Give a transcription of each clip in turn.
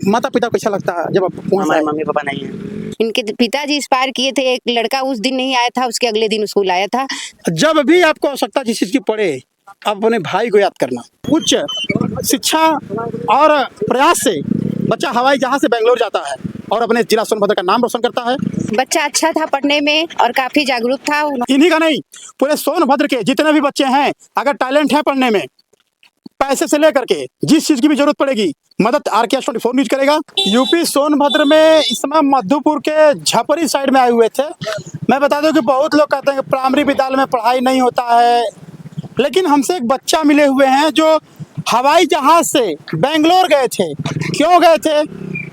माता पिता को कैसा लगता है जब आप वहाँ से हमारे आए? मम्मी पापा नहीं है। इनके पिताजी एक्सपायर किए थे। एक लड़का उस दिन नहीं आया था, उसके अगले दिन स्कूल आया था। जब भी आपको आवश्यकता जिस चीज़ की पड़े, आप अपने भाई को याद करना। उच्च शिक्षा और प्रयास से बच्चा हवाई जहाज से बेंगलोर जाता है और अपने जिला सोनभद्र का नाम रोशन करता है। बच्चा अच्छा था पढ़ने में और काफी जागरूक था। इन्हीं का नहीं, पूरे सोनभद्र के जितने भी बच्चे हैं, अगर टैलेंट है पढ़ने में, पैसे से लेकर के जिस चीज़ की भी जरूरत पड़ेगी, मदद RK24 न्यूज करेगा। यूपी सोनभद्र में इस समय मधुपुर के झपरी साइड में आए हुए थे। मैं बता दूं कि बहुत लोग कहते हैं कि प्राइमरी विद्यालय में पढ़ाई नहीं होता है, लेकिन हमसे एक बच्चा मिले हुए हैं जो हवाई जहाज से बेंगलोर गए थे। क्यों गए थे,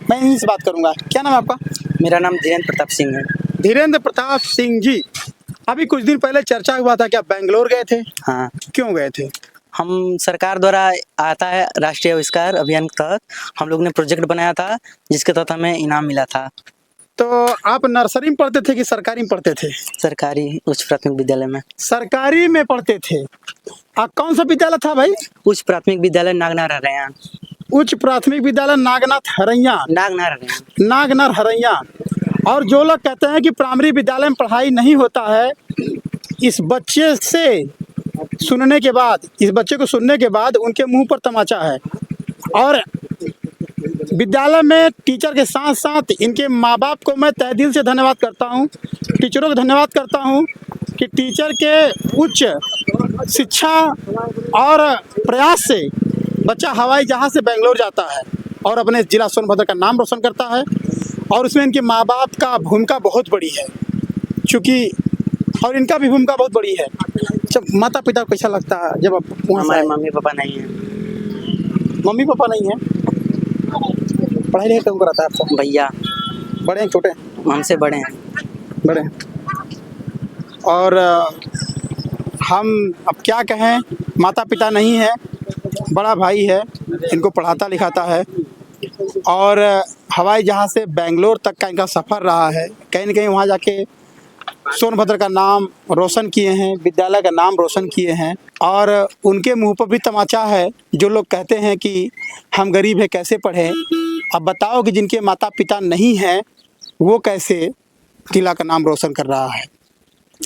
मैं इन्हीं से बात करूंगा। क्या नाम है आपका? मेरा नाम धीरेन्द्र प्रताप सिंह है। धीरेन्द्र प्रताप सिंह जी, अभी कुछ दिन पहले चर्चा हुआ था कि आप बेंगलोर गए थे। हाँ, क्यों गए थे? हम सरकार द्वारा आता है राष्ट्रीय आविष्कार अभियान के तहत हम लोग ने प्रोजेक्ट बनाया था, जिसके तहत हमें इनाम मिला था। तो आप नर्सरी में पढ़ते थे कि सरकारी में पढ़ते थे? सरकारी उच्च प्राथमिक विद्यालय में। सरकारी में पढ़ते थे। कौन सा विद्यालय था भाई? उच्च प्राथमिक विद्यालय नागनार हरैया। उच्च प्राथमिक विद्यालय नागनाथ हरैया। नागनार हरैया। नागनार हरैया। और जो लोग कहते हैं कि प्राइमरी विद्यालय में पढ़ाई नहीं होता है, इस बच्चे से सुनने के बाद, इस बच्चे को सुनने के बाद उनके मुंह पर तमाचा है। और विद्यालय में टीचर के साथ साथ इनके माँ बाप को मैं तहे दिल से धन्यवाद करता हूँ, टीचरों को धन्यवाद करता हूँ कि टीचर के उच्च शिक्षा और प्रयास से बच्चा हवाई जहाज से बेंगलोर जाता है और अपने जिला सोनभद्र का नाम रोशन करता है। और उसमें इनके माँ बाप का भूमिका बहुत बड़ी है, चूँकि और इनका भी भूमिका बहुत बड़ी है। जब माता पिता को कैसा लगता है जब आप वहाँ से हमारे आए? मम्मी पापा नहीं है। मम्मी पापा नहीं है? पढ़ाई लिखाई कौन कराता है आपको? भैया बड़े हैं छोटे? हमसे बड़े हैं। बड़े हैं। और हम अब क्या कहें, माता पिता नहीं है, बड़ा भाई है, इनको पढ़ाता लिखाता है और हवाई जहाज़ से बेंगलोर तक का इनका सफ़र रहा है। कहीं न कहीं वहाँ जाके सोनभद्र का नाम रोशन किए हैं, विद्यालय का नाम रोशन किए हैं और उनके मुंह पर भी तमाचा है। जो लोग कहते हैं कि हम गरीब हैं कैसे पढ़ें, अब बताओ कि जिनके माता पिता नहीं हैं वो कैसे जिला का नाम रोशन कर रहा है।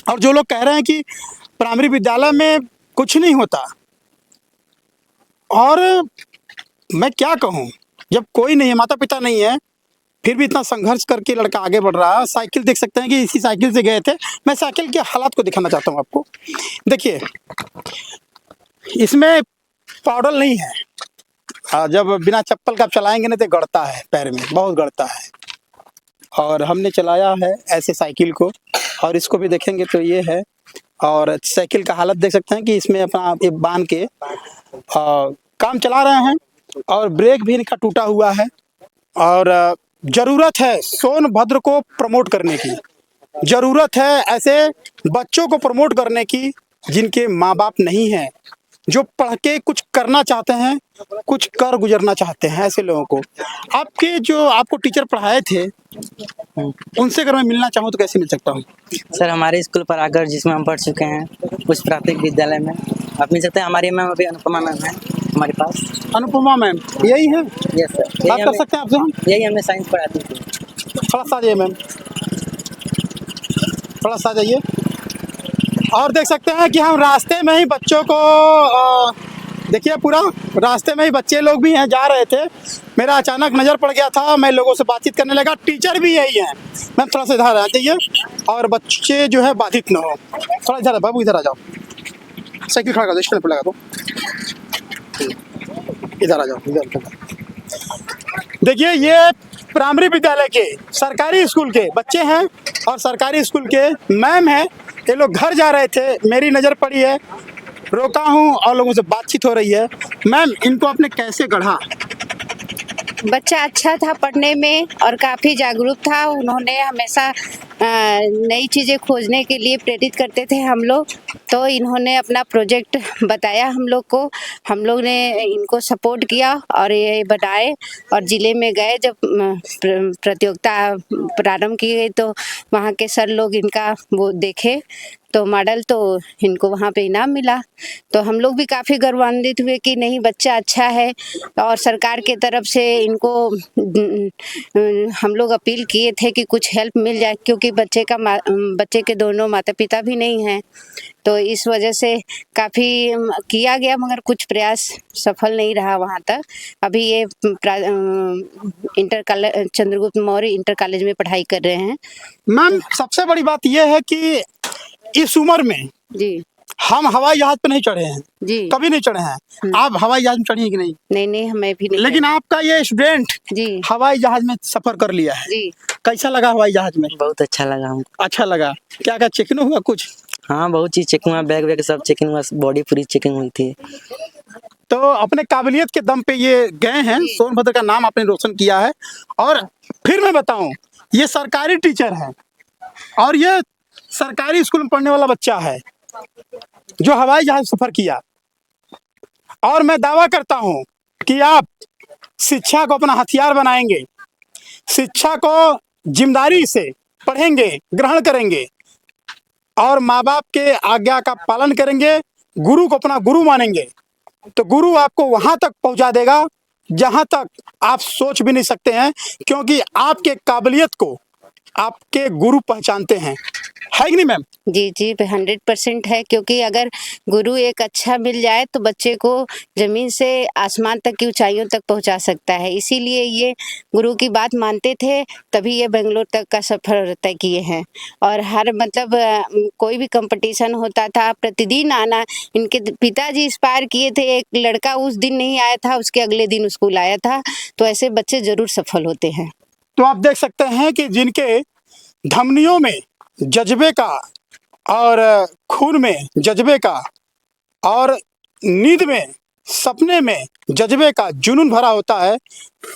और जो लोग कह रहे हैं कि प्राइमरी विद्यालय में कुछ नहीं होता, और मैं क्या कहूँ, जब कोई नहीं है, माता पिता नहीं है, फिर भी इतना संघर्ष करके लड़का आगे बढ़ रहा है। साइकिल देख सकते हैं कि इसी साइकिल से गए थे। मैं साइकिल के हालात को दिखाना चाहता हूँ आपको। देखिए, इसमें पाउडर नहीं है। जब बिना चप्पल का आप चलाएंगे ना तो गड़ता है, पैर में बहुत गड़ता है। और हमने चलाया है ऐसे साइकिल को, और इसको भी देखेंगे तो ये है। और साइकिल का हालत देख सकते हैं कि इसमें अपना ये बांध के काम चला रहे हैं और ब्रेक भी इनका टूटा हुआ है। और ज़रूरत है सोनभद्र को प्रमोट करने की, ज़रूरत है ऐसे बच्चों को प्रमोट करने की जिनके माँ बाप नहीं हैं, जो पढ़ के कुछ करना चाहते हैं, कुछ कर गुजरना चाहते हैं। ऐसे लोगों को आपके जो आपको टीचर पढ़ाए थे, उनसे अगर मैं मिलना चाहूँ तो कैसे मिल सकता हूँ? सर, हमारे स्कूल पर आकर जिसमें हम पढ़ चुके हैं उच्च प्राथमिक विद्यालय में आप मिल सकते हैं। हमारी मैम अभी अनुपमा मैम है हमारे पास। अनुपमा मैम यही है? Yes sir. बात कर सकते हैं आपसे हम? यही हमें साइंस पढ़ाती थी। थोड़ा सा आ जाइए मैम, थोड़ा सा आ जाइए। और देख सकते हैं कि हम रास्ते में ही बच्चों को देखिए, पूरा रास्ते में ही बच्चे लोग भी हैं, जा रहे थे। मेरा अचानक नज़र पड़ गया था, मैं लोगों से बातचीत करने लगा। टीचर भी यही हैं। मैम थोड़ा सा इधर आ जाइए और बच्चे जो है बाधित ना हो। थोड़ा इधर बाबू, इधर आ जाओ, साइकिल खड़ा कर दो, स्टैंड पर लगा दो, इधर आ जाओ, इधर। देखिए, ये प्राइमरी विद्यालय के सरकारी स्कूल के बच्चे हैं और सरकारी स्कूल के मैम हैं। ये लोग घर जा रहे थे, मेरी नज़र पड़ी है, रोका हूँ और लोगों से बातचीत हो रही है। मैम, इनको आपने कैसे गढ़ा? बच्चा अच्छा था पढ़ने में और काफ़ी जागरूक था। उन्होंने हमेशा नई चीज़ें खोजने के लिए प्रेरित करते थे हम लोग। तो इन्होंने अपना प्रोजेक्ट बताया हम लोग को, हम लोग ने इनको सपोर्ट किया और ये बनाए और ज़िले में गए। जब प्रतियोगिता प्रारंभ की गई तो वहाँ के सर लोग इनका वो देखे तो मॉडल, तो इनको वहाँ पे इनाम मिला। तो हम लोग भी काफ़ी गौरवान्वित हुए कि नहीं, बच्चा अच्छा है। और सरकार के तरफ से इनको हम लोग अपील किए थे कि कुछ हेल्प मिल जाए, क्योंकि बच्चे के दोनों माता पिता भी नहीं हैं। तो इस वजह से काफ़ी किया गया, मगर कुछ प्रयास सफल नहीं रहा वहाँ तक। अभी ये चंद्रगुप्त मौर्य इंटर कॉलेज में पढ़ाई कर रहे हैं। मैम, सबसे बड़ी बात यह है कि इस उम्र में जी हम हवाई जहाज पे नहीं चढ़े हैं, जी। कभी नहीं चढ़े हैं। आप हवाई जहाज में चढ़ी हैं कि नहीं? नहीं, हमें भी नहीं। लेकिन आपका ये स्टूडेंट जी हवाई जहाज में सफर कर लिया है। जी। कैसा लगा हवाई जहाज में? बहुत अच्छा लगा हमको। अच्छा लगा। क्या क्या चेकिंग हुआ कुछ? हाँ, बहुत चीज़ चेकिंग हुआ, बैग वैग सब चेकिंग हुआ, बॉडी पूरी चेकिंग हुई थी। तो अपने काबिलियत के दम पे ये गए हैं, सोनभद्र का नाम आपने रोशन किया है। और फिर मैं बताऊं, ये सरकारी टीचर है और ये सरकारी स्कूल में पढ़ने वाला बच्चा है जो हवाई जहाज सफर किया। और मैं दावा करता हूं कि आप शिक्षा को अपना हथियार बनाएंगे, शिक्षा को जिम्मेदारी से पढ़ेंगे, ग्रहण करेंगे और माँ बाप के आज्ञा का पालन करेंगे, गुरु को अपना गुरु मानेंगे, तो गुरु आपको वहां तक पहुंचा देगा जहां तक आप सोच भी नहीं सकते हैं, क्योंकि आपके काबिलियत को आपके गुरु पहचानते हैं। है कि नहीं मैम? जी जी, 100% है। क्योंकि अगर गुरु एक अच्छा मिल जाए तो बच्चे को जमीन से आसमान तक की ऊंचाइयों तक पहुंचा सकता है। इसीलिए ये गुरु की बात मानते थे, तभी ये बेंगलोर तक का सफर तय किए हैं। और हर कोई भी कंपटीशन होता था, प्रतिदिन आना। इनके पिताजी इंस्पायर किए थे, एक लड़का उस दिन नहीं आया था, उसके अगले दिन स्कूल आया था। तो ऐसे बच्चे जरूर सफल होते हैं। तो आप देख सकते हैं कि जिनके धमनियों में जज्बे का और खून में जज्बे का और नींद में, सपने में जज्बे का जुनून भरा होता है,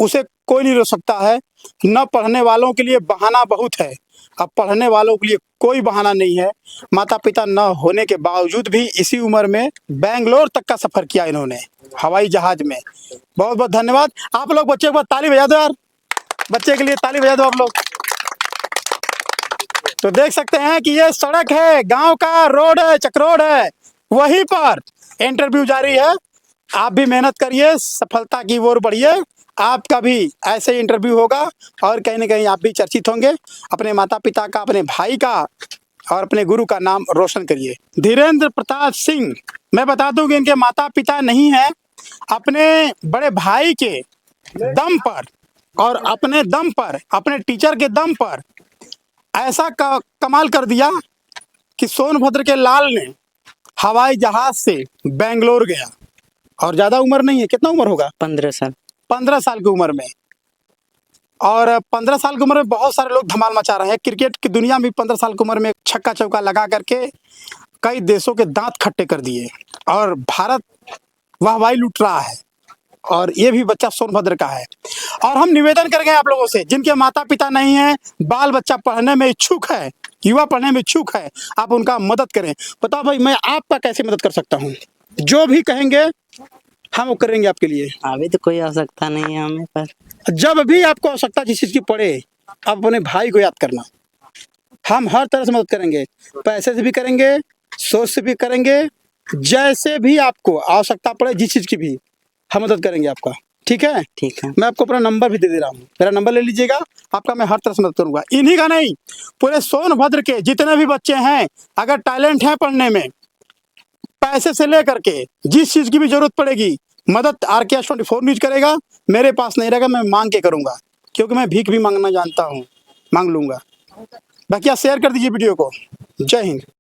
उसे कोई नहीं रोक सकता है। न पढ़ने वालों के लिए बहाना बहुत है, अब पढ़ने वालों के लिए कोई बहाना नहीं है। माता पिता न होने के बावजूद भी इसी उम्र में बेंगलोर तक का सफ़र किया इन्होंने हवाई जहाज में। बहुत बहुत धन्यवाद। आप लोग बच्चे को ताली बजा दो यार, बच्चे के लिए ताली बजा दो आप लोग। तो देख सकते हैं कि ये सड़क है, गांव का रोड है, चक्रोड है, वहीं पर इंटरव्यू जारी है। आप भी मेहनत करिए, सफलता की ओर बढ़िए। आपका भी ऐसे ही इंटरव्यू होगा और कहीं ना कहीं आप भी चर्चित होंगे। अपने माता पिता का, अपने भाई का और अपने गुरु का नाम रोशन करिए। धीरेन्द्र प्रताप सिंह, मैं बता दूं कि इनके माता पिता नहीं हैं, अपने बड़े भाई के दम पर और अपने दम पर, अपने टीचर के दम पर ऐसा कमाल कर दिया कि सोनभद्र के लाल ने हवाई जहाज से बेंगलोर गया। और ज़्यादा उम्र नहीं है, कितना उम्र होगा? 15 साल। 15 साल की उम्र में। और 15 साल की उम्र में बहुत सारे लोग धमाल मचा रहे हैं। क्रिकेट की दुनिया में 15 साल की उम्र में छक्का चौका लगा करके कई देशों के दांत खट्टे कर दिए और भारत वाहवाही लूट रहा है। और ये भी बच्चा सोनभद्र का है। और हम निवेदन करेंगे आप लोगों से, जिनके माता पिता नहीं हैं, बाल बच्चा पढ़ने में इच्छुक है, युवा पढ़ने में इच्छुक है, आप उनका मदद करें। बताओ भाई, मैं आपका कैसे मदद कर सकता हूँ? जो भी कहेंगे हम वो करेंगे आपके लिए। अभी तो कोई आवश्यकता नहीं है हमें, पर जब भी आपको आवश्यकता जिस चीज़ की पड़े, आप अपने भाई को याद करना। हम हर तरह से मदद करेंगे, पैसे से भी करेंगे, सोच से भी करेंगे, जैसे भी आपको आवश्यकता पड़े, जिस चीज़ की भी हम मदद करेंगे आपका। ठीक है? ठीक है। मैं आपको अपना नंबर भी दे रहा हूँ, मेरा नंबर ले लीजिएगा। आपका मैं हर तरह से मदद करूँगा। इन्हीं का नहीं, पूरे सोनभद्र के जितने भी बच्चे हैं, अगर टैलेंट है पढ़ने में, पैसे से लेकर के जिस चीज़ की भी जरूरत पड़ेगी, मदद RKS24 न्यूज करेगा। मेरे पास नहीं रहेगा, मैं मांग के करूँगा, क्योंकि मैं भीख भी मांगना जानता हूँ, मांग लूँगा। बाकी आप शेयर कर दीजिए वीडियो को। जय हिंद।